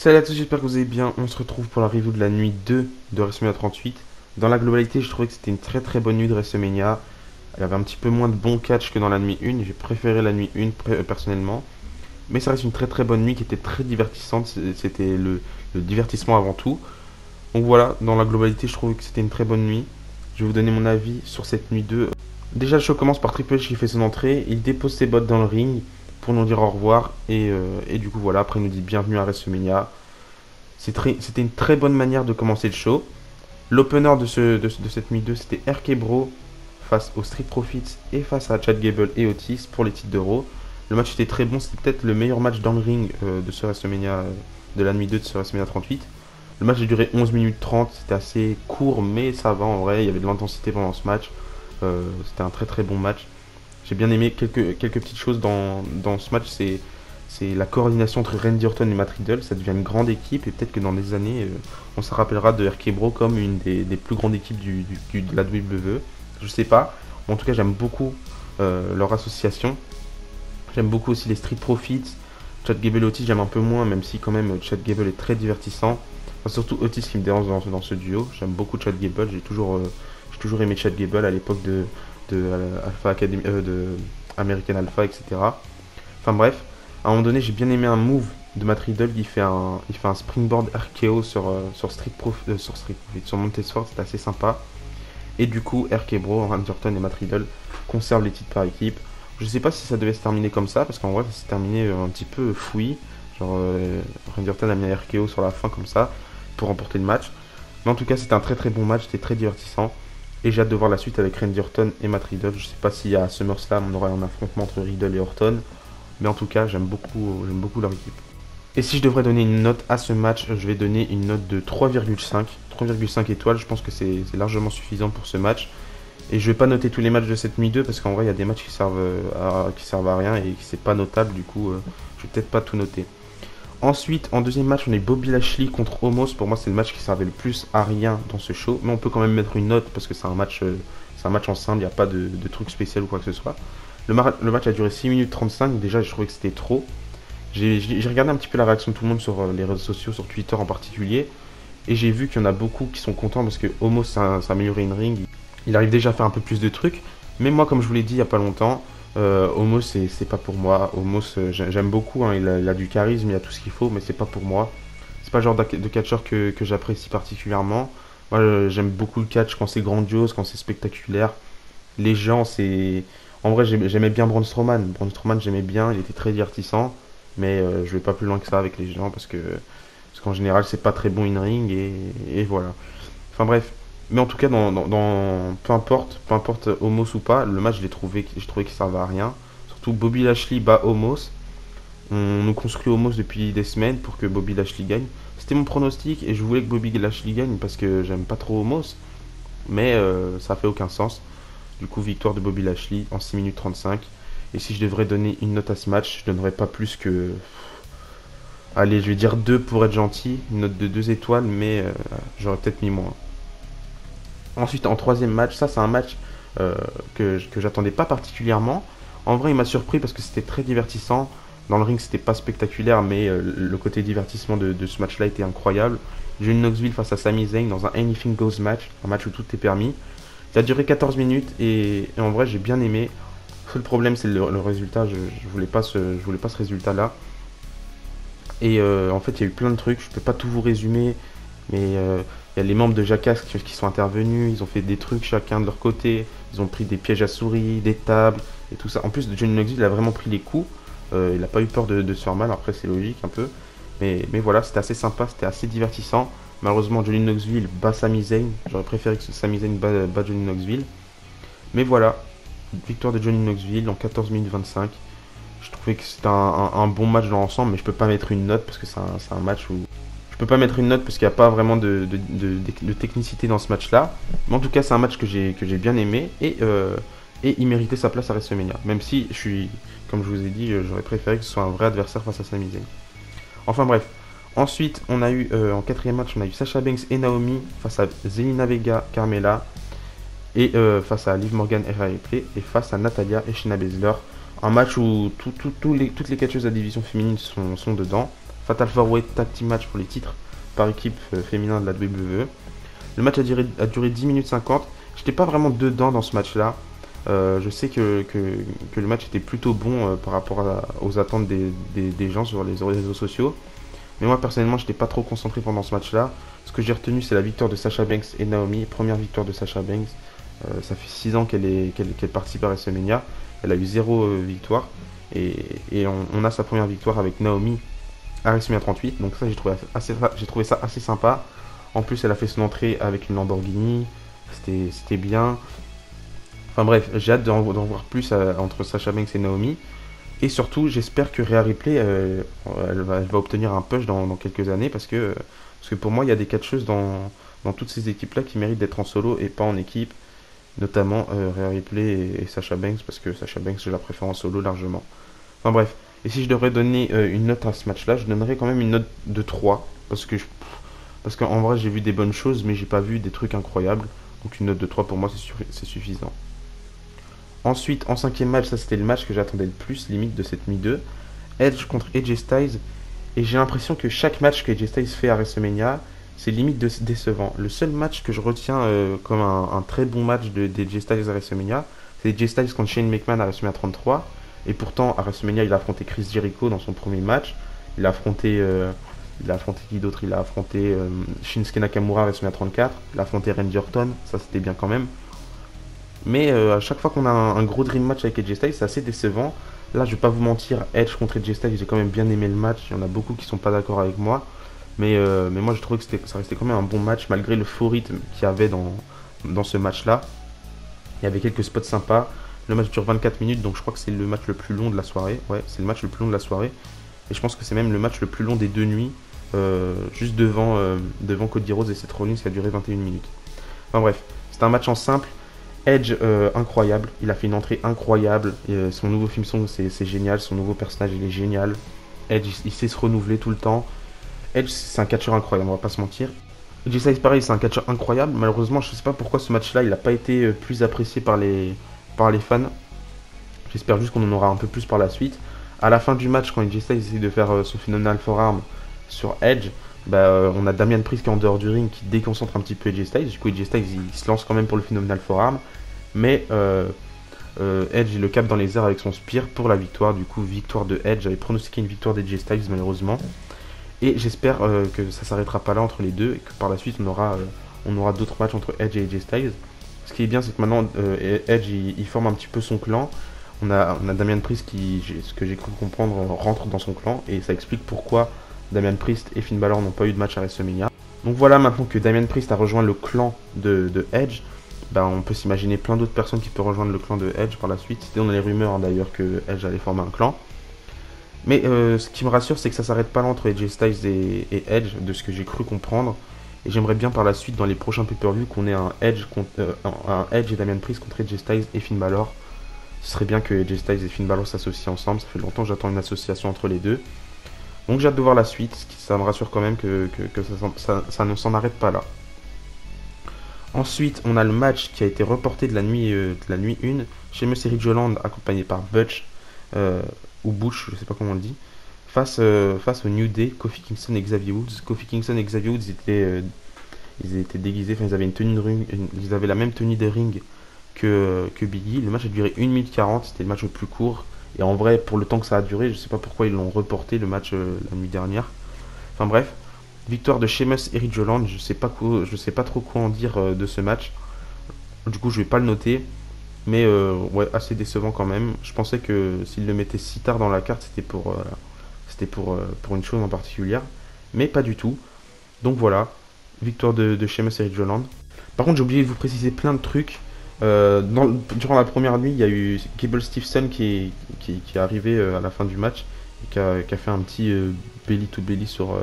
Salut à tous, j'espère que vous allez bien. On se retrouve pour la review de la nuit 2 de WrestleMania 38. Dans la globalité, je trouvais que c'était une très bonne nuit de WrestleMania. Il y avait un petit peu moins de bons catch que dans la nuit 1. J'ai préféré la nuit 1 personnellement. Mais ça reste une très bonne nuit qui était très divertissante. C'était le divertissement avant tout. Donc voilà, dans la globalité, je trouvais que c'était une très bonne nuit. Je vais vous donner mon avis sur cette nuit 2. Déjà, le show commence par Triple H qui fait son entrée. Il dépose ses bottes dans le ring pour nous dire au revoir. Et du coup, voilà, après, il nous dit bienvenue à WrestleMania. C'était une très bonne manière de commencer le show. L'opener de cette nuit 2, c'était RK Bro face aux Street Profits et face à Chad Gable et Otis pour les titres d'Euro. Le match était très bon, c'était peut-être le meilleur match dans le ring de ce WrestleMania, de la nuit 2 de ce WrestleMania 38. Le match a duré 11 minutes 30, c'était assez court, mais ça va en vrai, il y avait de l'intensité pendant ce match. C'était un très bon match. J'ai bien aimé quelques petites choses dans ce match, c'est la coordination entre Randy Orton et Matt Riddle. Ça devient une grande équipe et peut-être que dans des années, on se rappellera de RK Bro comme une des plus grandes équipes de la WWE. Je sais pas. En tout cas, j'aime beaucoup leur association. J'aime beaucoup aussi les Street Profits. Chad Gable et Otis, j'aime un peu moins, même si quand même Chad Gable est très divertissant. Enfin, surtout Otis qui me dérange dans ce duo. J'aime beaucoup Chad Gable. J'ai toujours aimé Chad Gable à l'époque de Alpha Academy, de American Alpha, etc. Enfin bref. À un moment donné, j'ai bien aimé un move de Matt Riddle. Il fait un springboard RKO sur Montesfort. C'était assez sympa. Et du coup, RK Bro, Randy Orton et Matt Riddle conservent les titres par équipe. Je sais pas si ça devait se terminer comme ça, parce qu'en vrai, ça s'est terminé un petit peu fouillis. Genre, Randy Orton a mis un RKO sur la fin comme ça, pour remporter le match. Mais en tout cas, c'était un très bon match, c'était très divertissant. Et j'ai hâte de voir la suite avec Randy Orton et Matt Riddle. Je sais pas si à SummerSlam, on aura un affrontement entre Riddle et Orton. Mais en tout cas, j'aime beaucoup leur équipe. Et si je devrais donner une note à ce match, je vais donner une note de 3,5. 3,5 étoiles, je pense que c'est largement suffisant pour ce match. Et je vais pas noter tous les matchs de cette nuit 2 parce qu'en vrai, il y a des matchs qui servent à rien et qui c'est pas notable. Du coup, je vais peut-être pas tout noter. Ensuite, en deuxième match, on est Bobby Lashley contre Omos. Pour moi, c'est le match qui servait le plus à rien dans ce show. Mais on peut quand même mettre une note parce que c'est un match en simple, il n'y a pas de truc spécial ou quoi que ce soit. Le match a duré 6 minutes 35, déjà je trouvais que c'était trop. J'ai regardé un petit peu la réaction de tout le monde sur les réseaux sociaux, sur Twitter en particulier, et j'ai vu qu'il y en a beaucoup qui sont contents parce que Homos s'est amélioré in ring. Il arrive déjà à faire un peu plus de trucs, mais moi, comme je vous l'ai dit il n'y a pas longtemps, Homos c'est pas pour moi. Homos, j'aime beaucoup, hein, il a du charisme, il a tout ce qu'il faut, mais c'est pas pour moi. C'est pas le genre de catcheur que j'apprécie particulièrement. Moi, j'aime beaucoup le catch quand c'est grandiose, quand c'est spectaculaire. Les gens, c'est. En vrai, j'aimais bien Braun Strowman. Braun Strowman, j'aimais bien, il était très divertissant. Mais je vais pas plus loin que ça avec les gens parce qu'en général, c'est pas très bon in-ring et voilà. Enfin bref. Mais en tout cas, peu importe Homos ou pas, le match, j'ai trouvé qu'il servait à rien. Surtout Bobby Lashley bat Homos. On nous construit Homos depuis des semaines pour que Bobby Lashley gagne. C'était mon pronostic et je voulais que Bobby Lashley gagne parce que j'aime pas trop Homos. Mais ça fait aucun sens. Du coup, victoire de Bobby Lashley en 6 minutes 35. Et si je devrais donner une note à ce match, je donnerais pas plus que. Allez, je vais dire 2 pour être gentil. Une note de 2 étoiles, mais j'aurais peut-être mis moins. Ensuite, en troisième match, ça c'est un match que j'attendais pas particulièrement. En vrai, il m'a surpris parce que c'était très divertissant. Dans le ring, c'était pas spectaculaire, mais le côté divertissement de ce match-là était incroyable. Johnny Knoxville face à Sami Zayn dans un Anything Goes match, un match où tout est permis. Ça a duré 14 minutes et en vrai j'ai bien aimé. Le seul problème c'est le résultat, je voulais pas je voulais pas ce résultat là. Et en fait il y a eu plein de trucs, je peux pas tout vous résumer, mais il y a les membres de Jackass qui sont intervenus, ils ont fait des trucs chacun de leur côté, ils ont pris des pièges à souris, des tables et tout ça. En plus Johnny Knoxville il a vraiment pris les coups, il a pas eu peur de se faire mal, après c'est logique un peu. Mais voilà, c'était assez sympa, c'était assez divertissant. Malheureusement, Johnny Knoxville bat Sami Zayn. J'aurais préféré que Sami Zayn bat Johnny Knoxville. Mais voilà, victoire de Johnny Knoxville en 14 minutes 25. Je trouvais que c'était un bon match dans l'ensemble, mais je peux pas mettre une note parce que c'est un match où. Je peux pas mettre une note parce qu'il n'y a pas vraiment de technicité dans ce match-là. Mais en tout cas, c'est un match que j'ai bien aimé et il méritait sa place à WrestleMania. Même si comme je vous ai dit, j'aurais préféré que ce soit un vrai adversaire face à Sami Zayn. Enfin bref. Ensuite, on a eu en quatrième match, on a eu Sasha Banks et Naomi face à Zelina Vega, Carmella et face à Liv Morgan et Rhea Ripley et face à Natalya et Shayna Baszler. Un match où toutes les catcheuses de la division féminine sont dedans. Fatal 4-Way Tag Team Match pour les titres par équipe féminin de la WWE. Le match a duré 10 minutes 50. J'étais pas vraiment dedans dans ce match-là. Je sais que le match était plutôt bon par rapport aux attentes des gens sur les réseaux sociaux. Mais moi personnellement, j'étais pas trop concentré pendant ce match-là. Ce que j'ai retenu, c'est la victoire de Sasha Banks et Naomi. Première victoire de Sasha Banks. Ça fait 6 ans qu'elle participe à WrestleMania. Elle a eu 0 victoire. Et on a sa première victoire avec Naomi à WrestleMania 38. Donc ça, j'ai trouvé ça assez sympa. En plus, elle a fait son entrée avec une Lamborghini. C'était bien. Enfin bref, j'ai hâte d'en voir plus entre Sasha Banks et Naomi. Et surtout, j'espère que Rhea Ripley, elle va obtenir un push dans quelques années. Parce que pour moi, il y a des catcheuses dans toutes ces équipes-là qui méritent d'être en solo et pas en équipe. Notamment Rhea Ripley et Sasha Banks. Parce que Sasha Banks, je la préfère en solo largement. Enfin bref. Et si je devrais donner une note à ce match-là, je donnerais quand même une note de 3. Parce qu'en vrai, j'ai vu des bonnes choses, mais j'ai pas vu des trucs incroyables. Donc une note de 3 pour moi, c'est suffisant. Ensuite, en cinquième match, ça c'était le match que j'attendais le plus, limite de cette nuit 2. Edge contre AJ Styles. Et j'ai l'impression que chaque match que AJ Styles fait à WrestleMania, c'est limite décevant. Le seul match que je retiens comme un très bon match d'AJ Styles à WrestleMania, c'est AJ Styles contre Shane McMahon à WrestleMania 33. Et pourtant, à WrestleMania, il a affronté Chris Jericho dans son premier match. Il a affronté qui d'autre? Il a affronté Shinsuke Nakamura à WrestleMania 34. Il a affronté Randy Orton. Ça, c'était bien quand même. Mais à chaque fois qu'on a un gros dream match avec AJ Styles, c'est assez décevant. Là, je vais pas vous mentir, Edge contre AJ Styles, j'ai quand même bien aimé le match. Il y en a beaucoup qui sont pas d'accord avec moi. Mais moi, je trouvais que ça restait quand même un bon match, malgré le faux rythme qu'il y avait dans ce match-là. Il y avait quelques spots sympas. Le match dure 24 minutes, donc je crois que c'est le match le plus long de la soirée. Ouais, c'est le match le plus long de la soirée. Et je pense que c'est même le match le plus long des 2 nuits. Juste devant Cody Rhodes et Seth Rollins qui a duré 21 minutes. Enfin bref, c'est un match en simple. Edge, incroyable, il a fait une entrée incroyable, son nouveau film song c'est génial, son nouveau personnage il est génial, Edge il sait se renouveler tout le temps, Edge c'est un catcheur incroyable, on va pas se mentir. AJ Styles pareil, c'est un catcheur incroyable, malheureusement je sais pas pourquoi ce match là il a pas été plus apprécié par les fans, j'espère juste qu'on en aura un peu plus par la suite. À la fin du match, quand AJ Styles essaie de faire son Phenomenal Forearm sur Edge, on a Damian Priest qui est en dehors du ring qui déconcentre un petit peu AJ Styles. Du coup, AJ Styles il se lance quand même pour le Phenomenal Forearm. Mais Edge il le capte dans les airs avec son spear pour la victoire. Du coup, victoire de Edge. J'avais pronostiqué une victoire d'AJ Styles malheureusement. Et j'espère que ça s'arrêtera pas là entre les deux et que par la suite on aura d'autres matchs entre Edge et AJ Styles. Ce qui est bien, c'est que maintenant Edge il forme un petit peu son clan. On a Damian Priest qui, ce que j'ai cru comprendre, rentre dans son clan. Et ça explique pourquoi Damian Priest et Finn Balor n'ont pas eu de match à WrestleMania. Donc voilà, maintenant que Damian Priest a rejoint le clan de Edge, on peut s'imaginer plein d'autres personnes qui peuvent rejoindre le clan de Edge par la suite. C'était dans les rumeurs d'ailleurs que Edge allait former un clan. Mais ce qui me rassure, c'est que ça s'arrête pas là entre AJ Styles et Edge, de ce que j'ai cru comprendre. Et j'aimerais bien par la suite, dans les prochains pay-per-view, qu'on ait un Edge et Damian Priest contre AJ Styles et Finn Balor. Ce serait bien que AJ Styles et Finn Balor s'associent ensemble. Ça fait longtemps que j'attends une association entre les deux. Donc j'ai hâte de voir la suite. Ça me rassure quand même que ça ne s'en arrête pas là. Ensuite, on a le match qui a été reporté de la nuit 1. Sheamus et Ridge Holland, accompagné par Butch, ou Butch, je sais pas comment on le dit, face au New Day, Kofi Kingston et Xavier Woods. Kofi Kingston et Xavier Woods ils étaient déguisés, enfin ils avaient une tenue de ring, ils avaient la même tenue de ring que Biggie. Le match a duré 1 minute 40, c'était le match le plus court. Et en vrai, pour le temps que ça a duré, je sais pas pourquoi ils l'ont reporté le match la nuit dernière. Enfin bref, victoire de Sheamus et Ridge Holland, je sais pas trop quoi en dire de ce match. Du coup, je vais pas le noter. Mais ouais, assez décevant quand même. Je pensais que s'il le mettait si tard dans la carte, c'était pour une chose en particulier. Mais pas du tout. Donc voilà, victoire de Sheamus et Ridge Holland. Par contre, j'ai oublié de vous préciser plein de trucs. Durant la première nuit, il y a eu Gable Steveson qui est arrivé à la fin du match et qui a fait un petit belly to belly sur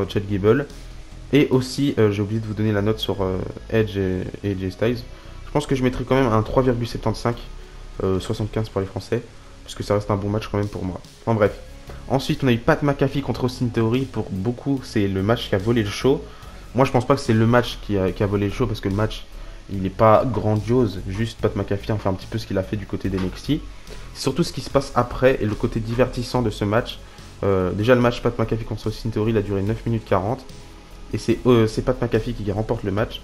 Chad Gable. Et aussi, j'ai oublié de vous donner la note sur Edge et AJ Styles. Je pense que je mettrai quand même un 3,75, 75 pour les Français, parce que ça reste un bon match quand même pour moi. Enfin bref. Ensuite, on a eu Pat McAfee contre Austin Theory. Pour beaucoup, c'est le match qui a volé le show. Moi, je pense pas que c'est le match qui a volé le show, parce que le match, il n'est pas grandiose. Juste Pat McAfee en fait un petit peu ce qu'il a fait du côté d'NXT. C'est surtout ce qui se passe après et le côté divertissant de ce match. Déjà, le match Pat McAfee contre Austin Theory, il a duré 9 minutes 40. Et c'est Pat McAfee qui remporte le match.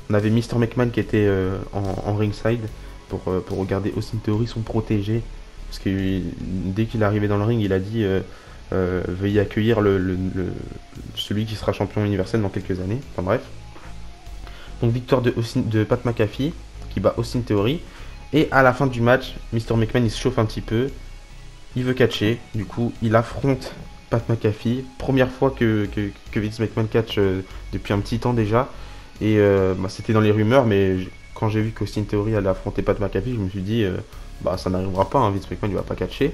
On avait Mr. McMahon qui était en ringside pour regarder Austin Theory, son protégé. Parce que dès qu'il est arrivé dans le ring, il a dit veuillez accueillir celui qui sera champion universel dans quelques années. Enfin bref. Donc victoire de Pat McAfee qui bat Austin Theory. Et à la fin du match, Mr. McMahon il se chauffe un petit peu. Il veut catcher. Du coup, il affronte Pat McAfee. Première fois que Vince McMahon catch depuis un petit temps déjà. Et c'était dans les rumeurs, mais quand j'ai vu qu'Austin Theory allait affronter Pat McAfee, je me suis dit ça n'arrivera pas, hein, Vince McMahon il va pas catcher.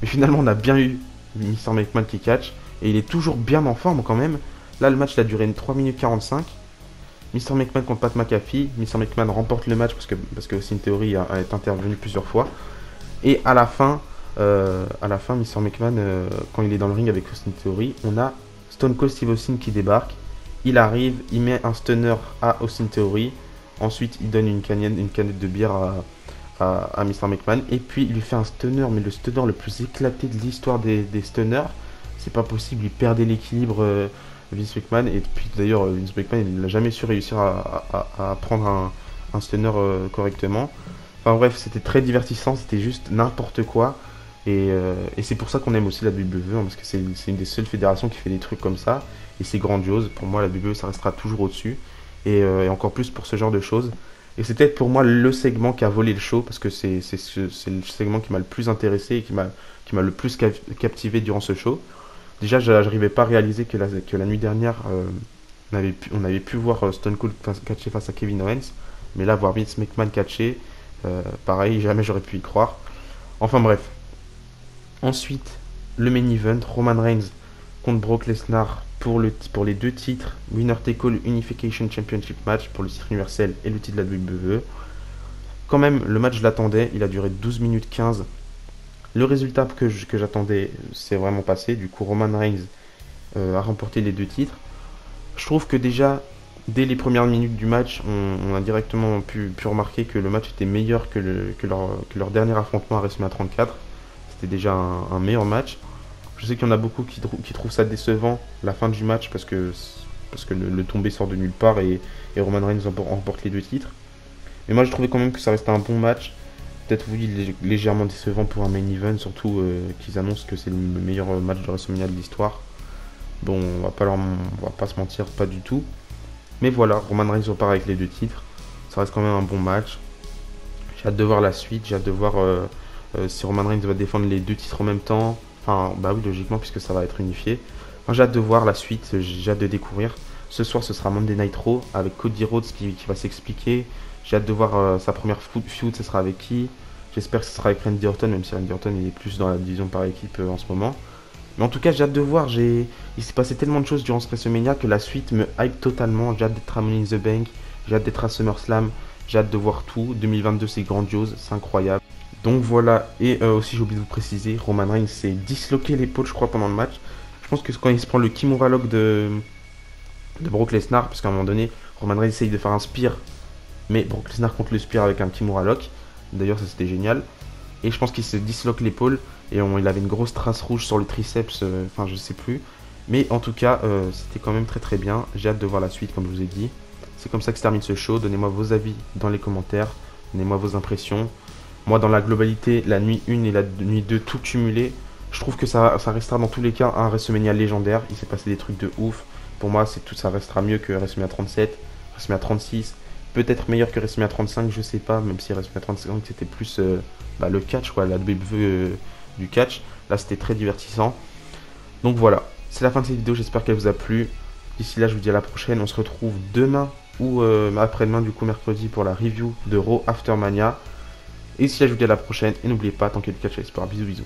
Mais finalement, on a bien eu Mr. McMahon qui catch. Et il est toujours bien en forme quand même. Là, le match il a duré 3 minutes 45. Mr. McMahon contre Pat McAfee. Mr. McMahon remporte le match parce que Austin Theory est intervenu plusieurs fois. Et à la fin, Mr. McMahon, quand il est dans le ring avec Austin Theory, on a Stone Cold Steve Austin qui débarque. Il arrive, il met un stunner à Austin Theory. Ensuite, il donne une canette de bière à Mr. McMahon. Et puis, il lui fait un stunner, mais le stunner le plus éclaté de l'histoire des stunners. C'est pas possible, il perdait l'équilibre, Vince McMahon. Et puis, d'ailleurs, Vince McMahon, il n'a jamais su réussir à prendre un stunner correctement. Enfin bref, c'était très divertissant, c'était juste n'importe quoi. Et c'est pour ça qu'on aime aussi la WWE, hein, parce que c'est une des seules fédérations qui fait des trucs comme ça. Et c'est grandiose. Pour moi, la WWE, ça restera toujours au-dessus. Et encore plus pour ce genre de choses. Et c'est peut-être pour moi le segment qui a volé le show, parce que c'est le segment qui m'a le plus intéressé et qui m'a le plus captivé durant ce show. Déjà, j'arrivais pas à réaliser que la nuit dernière, on avait pu voir Stone Cold catcher face à Kevin Owens. Mais là, voir Vince McMahon catcher, pareil, jamais j'aurais pu y croire. Enfin bref. Ensuite, le main event, Roman Reigns contre Brock Lesnar pour les deux titres, Winner Take All Unification Championship match pour le titre universel et le titre de la WWE. Quand même, le match, je l'attendais, il a duré 12 minutes 15. Le résultat que j'attendais s'est vraiment passé. Du coup, Roman Reigns a remporté les deux titres. Je trouve que déjà, dès les premières minutes du match, on a directement pu remarquer que le match était meilleur que leur dernier affrontement à WrestleMania 34. C'était déjà un meilleur match. Je sais qu'il y en a beaucoup qui trouvent ça décevant, la fin du match, parce que le tombé sort de nulle part et Roman Reigns remporte les deux titres. Mais moi, je trouvais quand même que ça restait un bon match. Peut-être, oui, légèrement décevant pour un main event, surtout qu'ils annoncent que c'est le meilleur match de WrestleMania de l'histoire. Bon, on va pas se mentir, pas du tout. Mais voilà, Roman Reigns repart avec les deux titres. Ça reste quand même un bon match. J'ai hâte de voir la suite, j'ai hâte de voir si Roman Reigns va défendre les deux titres en même temps. Enfin, bah oui, logiquement, puisque ça va être unifié. Enfin, j'ai hâte de voir la suite, j'ai hâte de découvrir. Ce soir, ce sera Monday Night Raw avec Cody Rhodes qui va s'expliquer. J'ai hâte de voir sa première feud, ce sera avec qui. J'espère que ce sera avec Randy Orton, même si Randy Orton il est plus dans la division par équipe en ce moment. Mais en tout cas, j'ai hâte de voir. Il s'est passé tellement de choses durant ce WrestleMania que la suite me hype totalement. J'ai hâte d'être à Money in the Bank, j'ai hâte d'être à SummerSlam, j'ai hâte de voir tout. 2022, c'est grandiose, c'est incroyable. Donc voilà, et aussi j'ai oublié de vous préciser, Roman Reigns s'est disloqué l'épaule, je crois, pendant le match. Je pense que quand il se prend le Kimura Lock de Brock Lesnar, parce qu'à un moment donné, Roman Reigns essaye de faire un spear, mais Brock Lesnar contre le spear avec un Kimura Lock. D'ailleurs, ça c'était génial. Et je pense qu'il se disloque l'épaule, et il avait une grosse trace rouge sur le triceps, enfin je sais plus. Mais en tout cas, c'était quand même très très bien. J'ai hâte de voir la suite, comme je vous ai dit. C'est comme ça que se termine ce show. Donnez-moi vos avis dans les commentaires, donnez-moi vos impressions. Moi, dans la globalité, la nuit 1 et la nuit 2, tout cumulé, je trouve que ça restera dans tous les cas un WrestleMania légendaire. Il s'est passé des trucs de ouf. Pour moi, ça restera mieux que WrestleMania 37, WrestleMania 36. Peut-être meilleur que WrestleMania 35, je sais pas. Même si WrestleMania 35, c'était plus le catch, quoi, la WWE du catch. Là, c'était très divertissant. Donc voilà, c'est la fin de cette vidéo. J'espère qu'elle vous a plu. D'ici là, je vous dis à la prochaine. On se retrouve demain ou après-demain, du coup, mercredi, pour la review de Raw After Mania. Et si là, je vous dis à la prochaine. Et n'oubliez pas, tant qu'il y a du catch, j'espère. Bisous, bisous.